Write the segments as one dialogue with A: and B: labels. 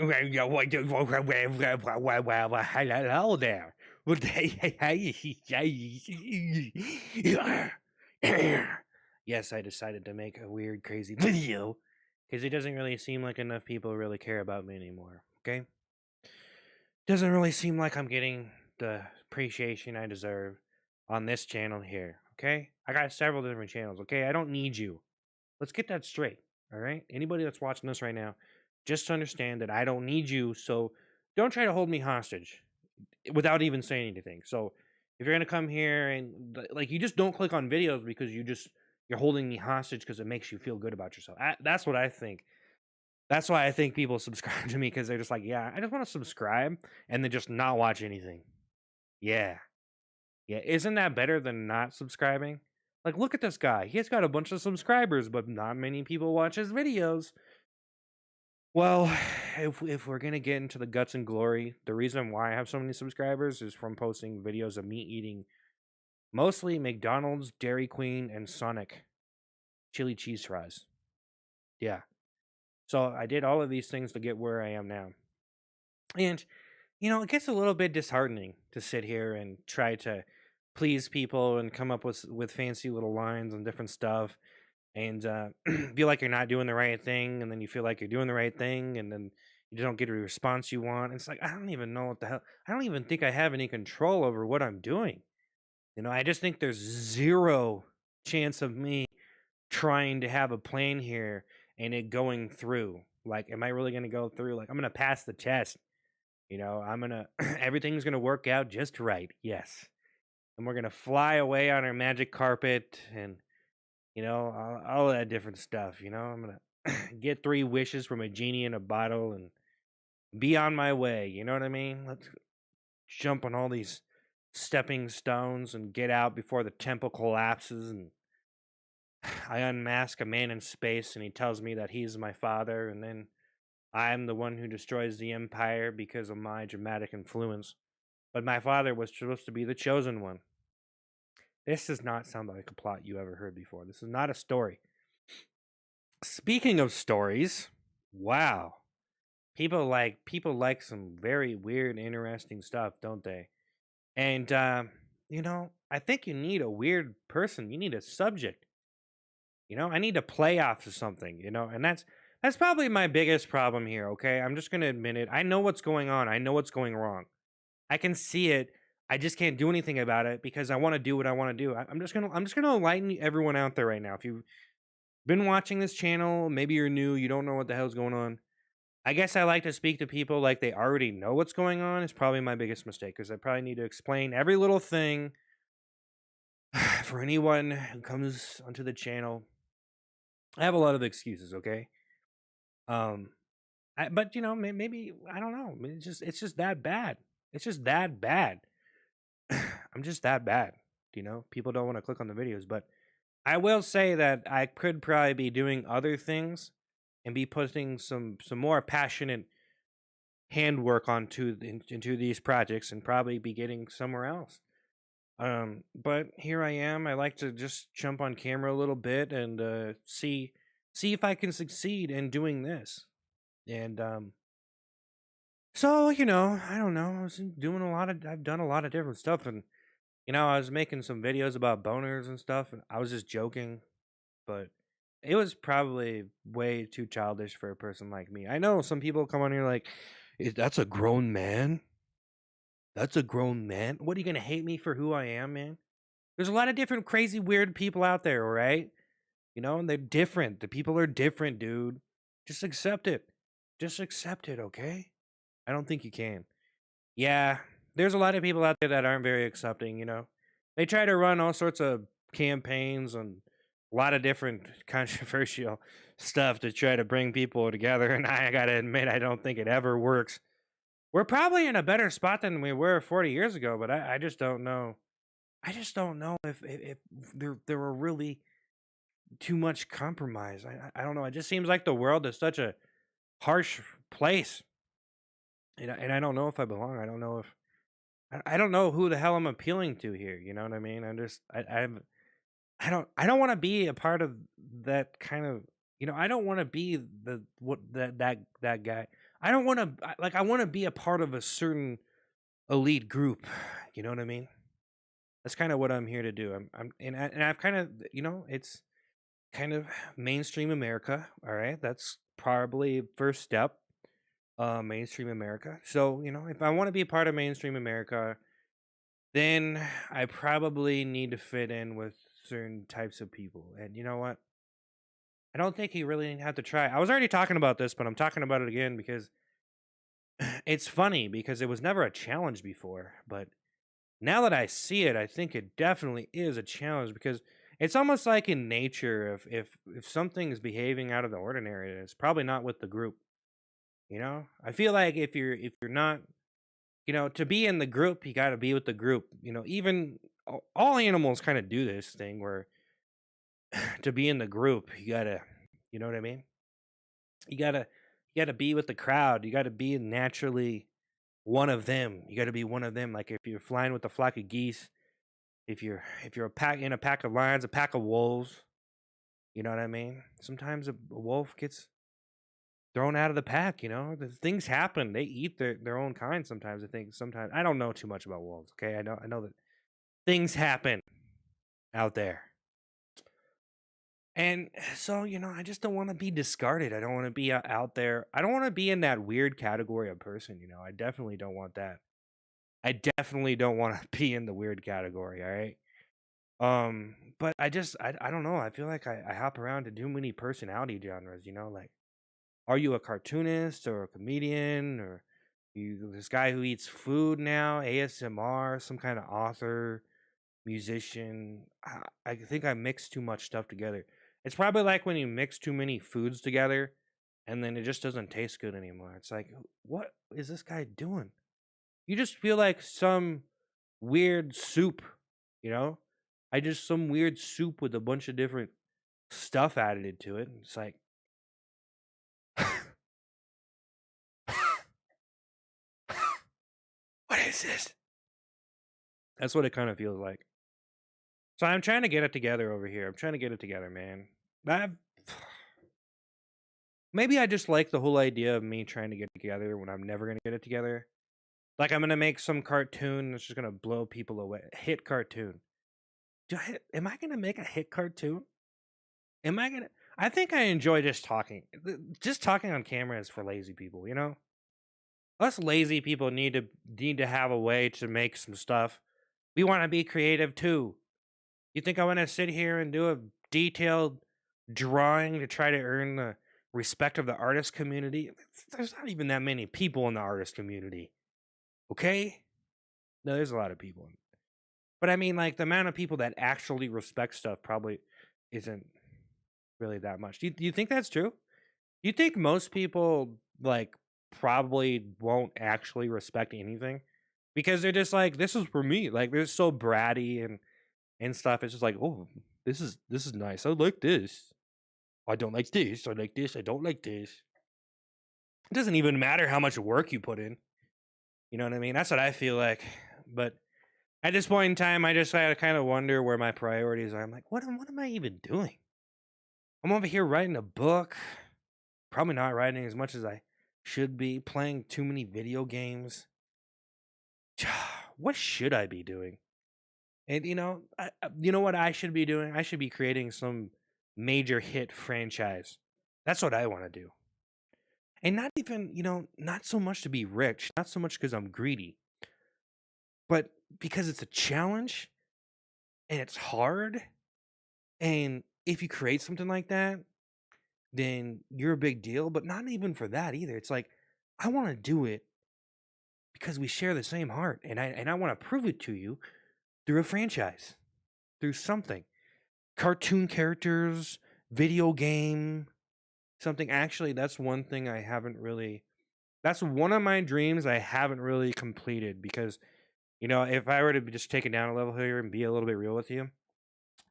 A: Well, yeah, well, hello there. Well, yes, I decided to make a weird, crazy video because it doesn't really seem like enough people really care about me anymore. Okay, doesn't really seem like I'm getting the appreciation I deserve on this channel here. Okay, I got several different channels. Okay, I don't need you. Let's get that straight. All right. Anybody that's watching this right now, just understand that I don't need you. So don't try to hold me hostage without even saying anything. So if you're gonna come here and like you just don't click on videos because you're holding me hostage because it makes you feel good about yourself. That's what I think. That's why I think people subscribe to me because they're just like, yeah, I just want to subscribe and then just not watch anything. Yeah. Yeah, isn't that better than not subscribing? Like, look at this guy. He's got a bunch of subscribers, but not many people watch his videos. Well, if we're gonna get into the guts and glory, the reason why I have so many subscribers is from posting videos of me eating mostly McDonald's, Dairy Queen, and Sonic chili cheese fries. Yeah. So I did all of these things to get where I am now. And it gets a little bit disheartening to sit here and try to please people and come up with fancy little lines and different stuff and feel like you're not doing the right thing, and then you feel like you're doing the right thing, and then you don't get a response you want. It's like I don't even know what the hell. I don't even think I have any control over what I'm doing. I just think there's zero chance of me trying to have a plan here and it going through. Like, am I really going to go through? Like, I'm going to pass the test. I'm going to, everything's going to work out just right. Yes. And we're going to fly away on our magic carpet and, all that different stuff. I'm going to get 3 wishes from a genie in a bottle and be on my way. You know what I mean? Let's jump on all these stepping stones and get out before the temple collapses. And I unmask a man in space and he tells me that he's my father. And then I'm the one who destroys the empire because of my dramatic influence. But my father was supposed to be the chosen one. This does not sound like a plot you ever heard before. This is not a story. Speaking of stories, wow. People like some very weird, interesting stuff, don't they? And I think you need a weird person. You need a subject. I need to play off of something, and that's probably my biggest problem here, okay? I'm just gonna admit it. I know what's going on. I know what's going wrong. I can see it. I just can't do anything about it because I want to do what I want to do. I'm just gonna enlighten everyone out there right now. If you've been watching this channel, maybe you're new, you don't know what the hell's going on. I guess I like to speak to people like they already know what's going on. It's probably my biggest mistake because I probably need to explain every little thing for anyone who comes onto the channel. I have a lot of excuses, okay? Um, but maybe I don't know. It's just that bad. It's just that bad. I'm just that bad. People don't want to click on the videos, but I will say that I could probably be doing other things and be putting some more passionate handwork into these projects and probably be getting somewhere else. But here I am. I like to just jump on camera a little bit and see if I can succeed in doing this. And so I don't know. I've done a lot of different stuff, and I was making some videos about boners and stuff, and I was just joking, but it was probably way too childish for a person like me. I know some people come on here like, That's a grown man. That's a grown man. What are you gonna hate me for who I am, man? There's a lot of different crazy, weird people out there, all right? And they're different. The people are different, dude. Just accept it. Just accept it, okay? I don't think you can. Yeah, there's a lot of people out there that aren't very accepting. They try to run all sorts of campaigns and a lot of different controversial stuff to try to bring people together, and I gotta admit, I don't think it ever works. We're probably in a better spot than we were 40 years ago, but I just don't know. I just don't know if there were really too much compromise. I don't know. It just seems like the world is such a harsh place, and I don't know if I belong. I don't know if I don't know who the hell I'm appealing to here. You know what I mean? I don't want to be a part of that kind of. I don't want to be the what that guy. I don't want to like I want to be a part of a certain elite group. You know what I mean? That's kind of what I'm here to do. And I've kind of, it's kind of mainstream America. All right, that's probably first step. Mainstream America. So if I want to be a part of mainstream America, then I probably need to fit in with certain types of people. And you know what? I don't think you really have to try. I was already talking about this, but I'm talking about it again because it's funny because it was never a challenge before. But now that I see it, I think it definitely is a challenge because it's almost like in nature. If something is behaving out of the ordinary, it's probably not with the group. I feel like if you're not, to be in the group, you got to be with the group. Even all animals kind of do this thing where to be in the group, you gotta, you know what I mean? You gotta be with the crowd. You gotta be naturally one of them. You gotta be one of them. Like if you're flying with a flock of geese, if you're a pack of lions, a pack of wolves. You know what I mean? Sometimes a wolf gets thrown out of the pack. Things happen. They eat their own kind sometimes. I think sometimes I don't know too much about wolves. Okay, I know that things happen out there. And so, I just don't want to be discarded. I don't want to be out there. I don't want to be in that weird category of person. I definitely don't want that. I definitely don't want to be in the weird category. All right. But I don't know. I feel like I hop around to too many personality genres. Like, are you a cartoonist or a comedian or you this guy who eats food now, ASMR, some kind of author, musician? I think I mix too much stuff together. It's probably like when you mix too many foods together and then it just doesn't taste good anymore. It's like, what is this guy doing? You just feel like some weird soup, you know? I just some weird soup with a bunch of different stuff added to it. And it's like, what is this? That's what it kind of feels like. So I'm trying to get it together over here. I'm trying to get it together, man. I've, maybe I just like the whole idea of me trying to get it together when I'm never going to get it together. Like I'm going to make some cartoon that's just going to blow people away. Hit cartoon. Am I going to make a hit cartoon? Am I going to? I think I enjoy just talking. Just talking on camera is for lazy people. Us lazy people need to have a way to make some stuff. We want to be creative too. You think I want to sit here and do a detailed drawing to try to earn the respect of the artist community? There's not even that many people in the artist community. Okay? No, there's a lot of people. But I mean, like, the amount of people that actually respect stuff probably isn't really that much. Do you think that's true? Do you think most people, like, probably won't actually respect anything? Because they're just like, this is for me. Like, they're so bratty and stuff. It's just like, oh, this is nice. I like this. I don't like this. I like this. I don't like this. It doesn't even matter how much work you put in. You know what I mean? That's what I feel like. But at this point in time, I just gotta kind of wonder where my priorities are. I'm like, what am I even doing? I'm over here writing a book. Probably not writing as much as I should be. Playing too many video games. What should I be doing? And you know what I should be doing? I should be creating some major hit franchise. That's what I want to do. And not even, not so much to be rich, not so much because I'm greedy, but because it's a challenge and it's hard. And if you create something like that, then you're a big deal, but not even for that either. It's like, I want to do it because we share the same heart. And I want to prove it to you through a franchise, through something. Cartoon characters, video game, something. Actually, that's one thing I haven't really. That's one of my dreams I haven't really completed because, if I were to just take it down a level here and be a little bit real with you,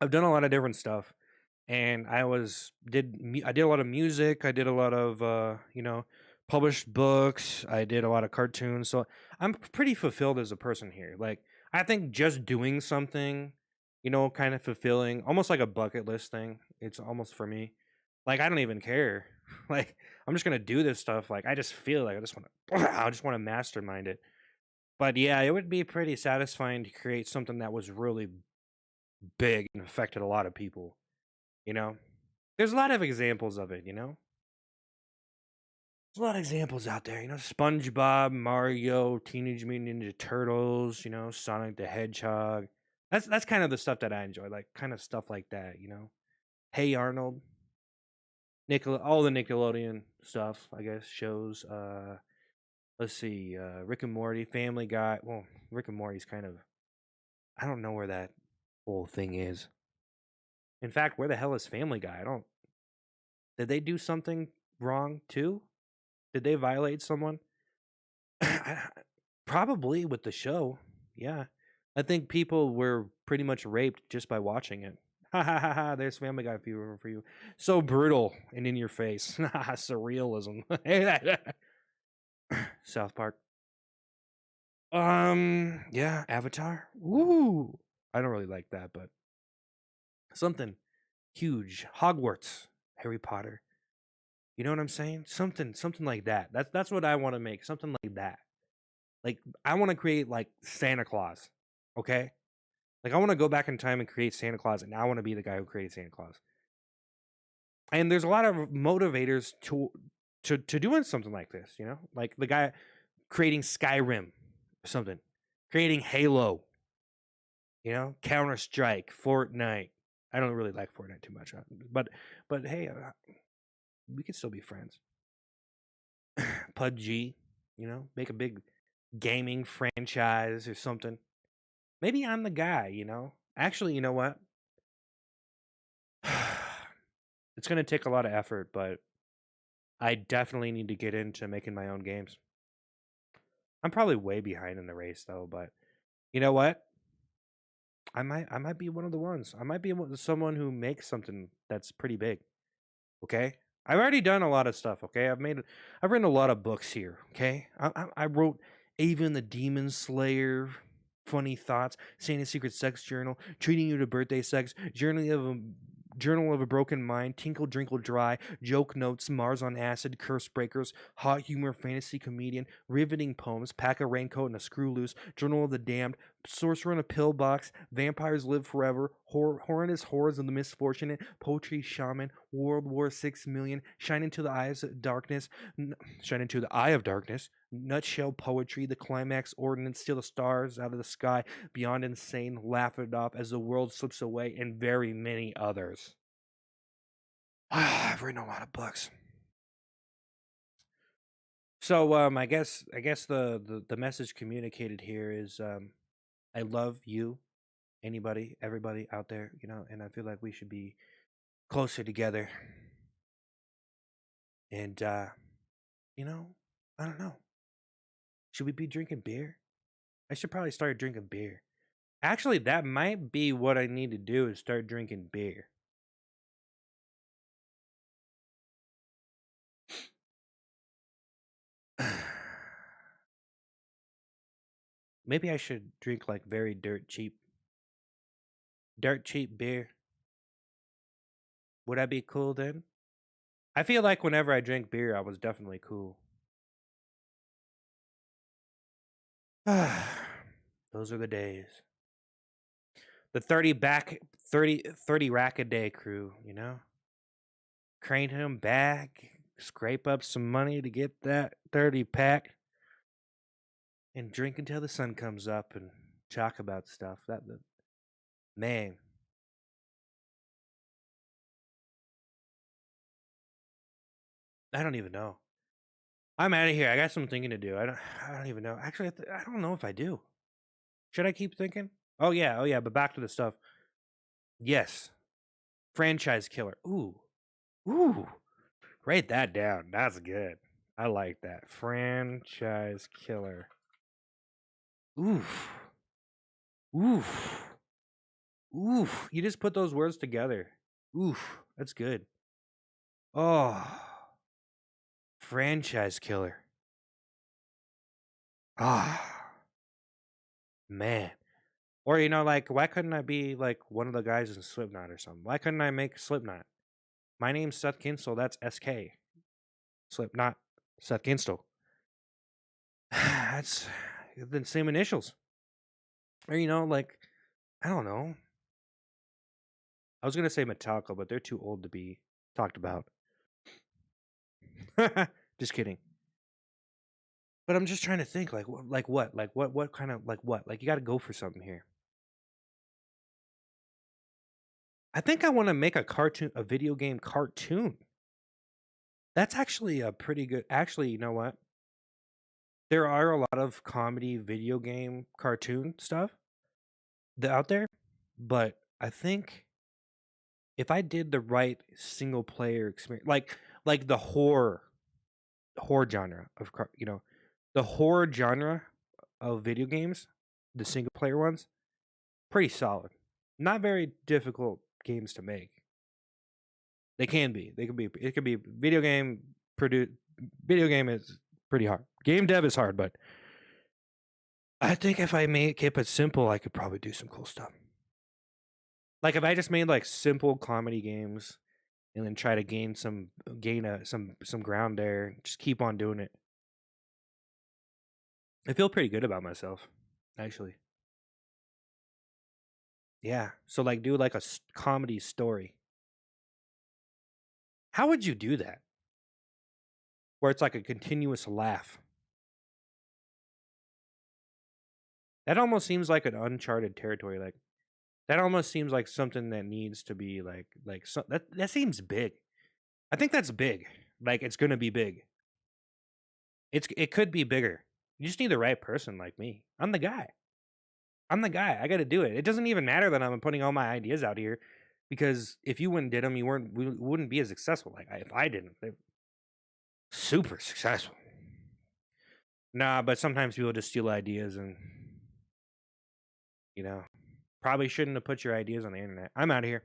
A: I've done a lot of different stuff, and I did a lot of music. I did a lot of published books. I did a lot of cartoons. So I'm pretty fulfilled as a person here. Like I think just doing something, kind of fulfilling, almost like a bucket list thing. It's almost for me. Like I don't even care. Like, I'm just gonna do this stuff. Like, I just feel like I just want to mastermind it. But yeah, it would be pretty satisfying to create something that was really big and affected a lot of people. You know, there's a lot of examples of it. There's a lot of examples out there. SpongeBob, Mario, Teenage Mutant Ninja Turtles. Sonic the Hedgehog. That's kind of the stuff that I enjoy, like kind of stuff like that. Hey Arnold, all the Nickelodeon stuff, I guess, shows. Let's see, Rick and Morty, Family Guy. Well, Rick and Morty's kind of, I don't know where that whole thing is. In fact, where the hell is Family Guy? Did they do something wrong too? Did they violate someone? Probably with the show. Yeah. I think people were pretty much raped just by watching it. Ha ha ha ha. There's Family Guy fever for you. So brutal and in your face. Surrealism. South Park. Yeah, Avatar. Woo! I don't really like that, but something huge. Hogwarts. Harry Potter. You know what I'm saying? Something like that. That's what I want to make. Something like that. Like, I want to create like Santa Claus. Okay? Like, I want to go back in time and create Santa Claus, and I want to be the guy who created Santa Claus. And there's a lot of motivators to doing something like this, Like the guy creating Skyrim or something. Creating Halo. Counter-Strike, Fortnite. I don't really like Fortnite too much, but hey, we could still be friends. PUBG, make a big gaming franchise or something. Maybe I'm the guy, Actually, you know what? It's going to take a lot of effort, but I definitely need to get into making my own games. I'm probably way behind in the race though, but you know what? I might be one of the ones. I might be someone who makes something that's pretty big. Okay? I've already done a lot of stuff, okay? I've written a lot of books here, okay? I wrote Avon the Demon Slayer, Funny Thoughts, Santa's Secret Sex Journal, Treating You to Birthday Sex, Journal of a Broken Mind, Tinkle Drinkle Dry, Joke Notes, Mars on Acid, Curse Breakers, Hot Humor Fantasy Comedian, Riveting Poems, Pack a Raincoat and a Screw Loose, Journal of the Damned, Sorcerer in a Pillbox, Vampires Live Forever, Horrendous Horrors of the Misfortunate, Poetry Shaman, World War 6,000,000, Shine into the Eyes of Darkness, Shine into the Eye of Darkness, Nutshell Poetry, The Climax Ordinance, Steal the Stars Out of the Sky, Beyond Insane, Laugh It Off as the World Slips Away, and very many others. I've written a lot of books. So I guess the message communicated here is I love you, anybody, everybody out there, and I feel like we should be closer together. And I don't know. Should we be drinking beer? I should probably start drinking beer. Actually, that might be what I need to do, is start drinking beer. Maybe I should drink like very dirt cheap beer. Would I be cool then? I feel like whenever I drank beer, I was definitely cool. Those are the days. The 30 rack a day crew, Crane him back, scrape up some money to get that 30 pack, and drink until the sun comes up and talk about stuff. Man. I don't even know. I'm out of here. I got some thinking to do. I don't even know. Actually, I don't know if I do. Should I keep thinking? Oh yeah, but back to the stuff. Yes. Franchise killer. Ooh. Write that down. That's good. I like that. Franchise killer. Oof. Oof. Oof. You just put those words together. Oof. That's good. Oh. Franchise killer. Ah. Man. Or, like, why couldn't I be, like, one of the guys in Slipknot or something? Why couldn't I make Slipknot? My name's Seth-Kinstle. That's SK. Slipknot, Seth-Kinstle. That's the same initials. Or, like, I don't know. I was going to say Metallica, but they're too old to be talked about. Just kidding. But I'm just trying to think, like what, what kind of, like what? Like, you got to go for something here. I think I want to make a video game cartoon. That's actually a pretty good. Actually, you know what? There are a lot of comedy video game cartoon stuff out there, but I think if I did the right single player experience, like the horror genre of the horror genre of video games, the single player ones, pretty solid. Not very difficult games to make. They can be. They can be. It could be video game produce. Video game is pretty hard. Game dev is hard, but I think if I keep it simple, I could probably do some cool stuff. Like if I just made like simple comedy games and then try to gain some ground there, just keep on doing it. I feel pretty good about myself, actually. Yeah. So like do like a comedy story. How would you do that? Where it's like a continuous laugh. That almost seems like an uncharted territory. Like that almost seems like something that needs to be that seems big. I think that's big. Like it's gonna be big. It could be bigger. You just need the right person like me. I'm the guy. I got to do it. It doesn't even matter that I'm putting all my ideas out here, because if you wouldn't did them, we wouldn't be as successful. Like if I didn't, super successful. Nah, but sometimes people just steal ideas, and probably shouldn't have put your ideas on the internet. I'm out of here.